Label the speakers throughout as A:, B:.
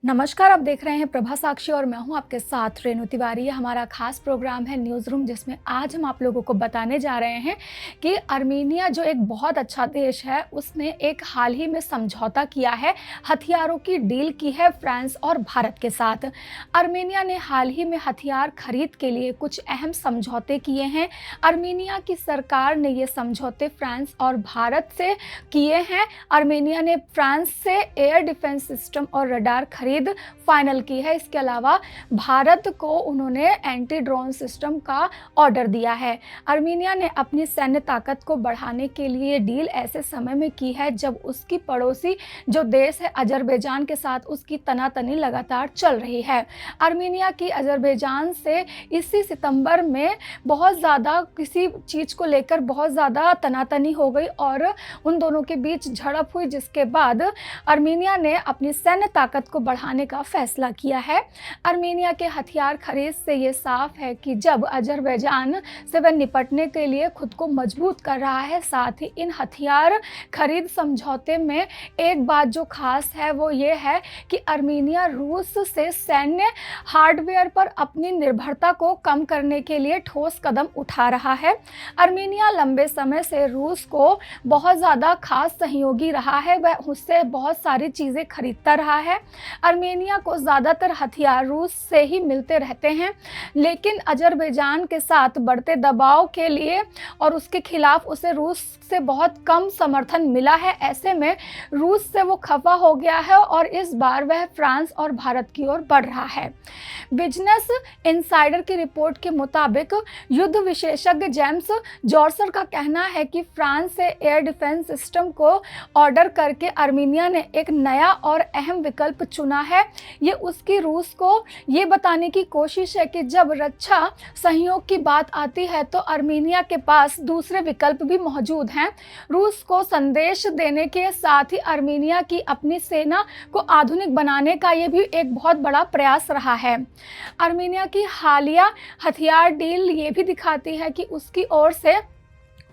A: नमस्कार, आप देख रहे हैं प्रभा साक्षी और मैं हूं आपके साथ रेणु तिवारी। ये हमारा खास प्रोग्राम है न्यूज़ रूम, जिसमें आज हम आप लोगों को बताने जा रहे हैं कि अर्मेनिया जो एक बहुत अच्छा देश है, उसने एक हाल ही में समझौता किया है, हथियारों की डील की है फ्रांस और भारत के साथ। अर्मेनिया ने हाल ही में हथियार खरीद के लिए कुछ अहम समझौते किए हैं। अर्मेनिया की सरकार ने ये समझौते फ्रांस और भारत से किए हैं। अर्मेनिया ने फ्रांस से एयर डिफेंस सिस्टम और रडार खरीद फाइनल की है। इसके अलावा भारत को उन्होंने एंटी ड्रोन सिस्टम का ऑर्डर दिया है। अर्मेनिया ने अपनी सैन्य ताकत को बढ़ाने के लिए डील ऐसे समय में की है जब उसकी पड़ोसी जो देश है अजरबैजान के साथ उसकी तनातनी लगातार चल रही है। अर्मेनिया की अजरबैजान से इसी सितंबर में बहुत ज़्यादा किसी चीज़ को लेकर बहुत ज़्यादा तनातनी हो गई और उन दोनों के बीच झड़प हुई, जिसके बाद अर्मेनिया ने अपनी सैन्य ताकत को बढ़ाने का फैसला किया है। अर्मेनिया के हथियार खरीद से ये साफ है कि जब अजरबैजान से वह निपटने के लिए खुद को मजबूत कर रहा है। साथ ही इन हथियार खरीद समझौते में एक बात जो खास है वो ये है कि अर्मेनिया रूस से सैन्य हार्डवेयर पर अपनी निर्भरता को कम करने के लिए ठोस कदम उठा रहा है। अर्मेनिया लंबे समय से रूस को बहुत ज़्यादा खास सहयोगी रहा है, वह उससे बहुत सारी चीज़ें खरीदता रहा है। अर्मेनिया को ज़्यादातर हथियार रूस से ही मिलते रहते हैं, लेकिन अजरबैजान के साथ बढ़ते दबाव के लिए और उसके खिलाफ उसे रूस से बहुत कम समर्थन मिला है। ऐसे में रूस से वो खफा हो गया है और इस बार वह फ्रांस और भारत की ओर बढ़ रहा है। बिजनेस इनसाइडर की रिपोर्ट के मुताबिक युद्ध विशेषज्ञ जेम्स जॉर्सर का कहना है कि फ्रांस से एयर डिफेंस सिस्टम को ऑर्डर करके अर्मेनिया ने एक नया और अहम विकल्प चुना है। ये उसकी रूस को ये बताने की कोशिश है कि जब रक्षा सहयोग की बात आती है तो अर्मेनिया के पास दूसरे विकल्प भी मौजूद हैं। रूस को संदेश देने के साथ ही अर्मेनिया की अपनी सेना को आधुनिक बनाने का ये भी एक बहुत बड़ा प्रयास रहा है। अर्मेनिया की हालिया हथियार डील ये भी दिखाती है कि उसकी ओर से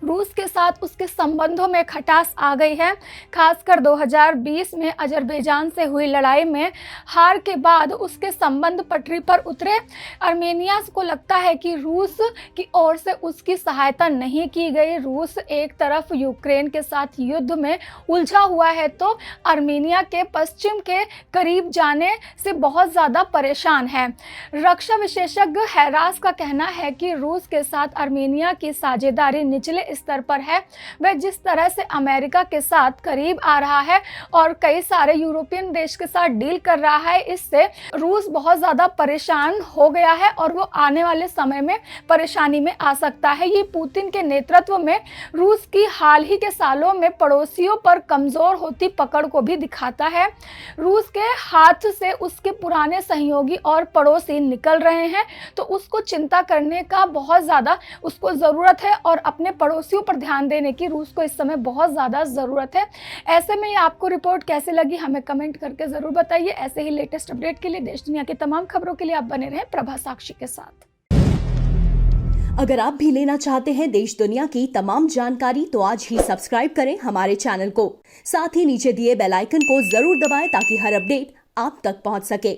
A: रूस के साथ उसके संबंधों में खटास आ गई है। खासकर 2020 में अजरबैजान से हुई लड़ाई में हार के बाद उसके संबंध पटरी पर उतरे। अर्मेनिया को लगता है कि रूस की ओर से उसकी सहायता नहीं की गई। रूस एक तरफ यूक्रेन के साथ युद्ध में उलझा हुआ है तो अर्मेनिया के पश्चिम के करीब जाने से बहुत ज़्यादा परेशान है। रक्षा विशेषज्ञ हैरास का कहना है कि रूस के साथ अर्मेनिया की साझेदारी निचले स्तर पर है। वह जिस तरह से अमेरिका के साथ करीब आ रहा है और कई सारे यूरोपियन देश के साथ डील कर रहा है, इससे रूस बहुत ज़्यादा परेशान हो गया है और वो आने वाले समय में परेशानी में आ सकता है। ये पुतिन के नेतृत्व में रूस की हाल ही के सालों में पड़ोसियों पर कमज़ोर होती पकड़ को भी दिखाता है। रूस के हाथ से उसके पुराने सहयोगी और पड़ोसी निकल रहे हैं तो उसको चिंता करने का बहुत ज़्यादा उसको ज़रूरत है और अपने पड़ोसियों पर ध्यान देने की रूस को इस समय बहुत ज़्यादा ज़रूरत है। ऐसे में ये आपको रिपोर्ट कैसे लगी हमें कमेंट करके ज़रूर बताइए। ऐसे ही लेटेस्ट अपडेट के लिए देश दुनिया की तमाम खबरों के लिए आप बने रहें प्रभा साक्षी के साथ।
B: अगर आप भी लेना चाहते हैं देश दुनिया की तमाम जानकारी तो आज ही सब्सक्राइब करें हमारे चैनल को। साथ ही नीचे दिए बेल आइकन को जरूर दबाएं ताकि हर अपडेट आप तक पहुंच सके।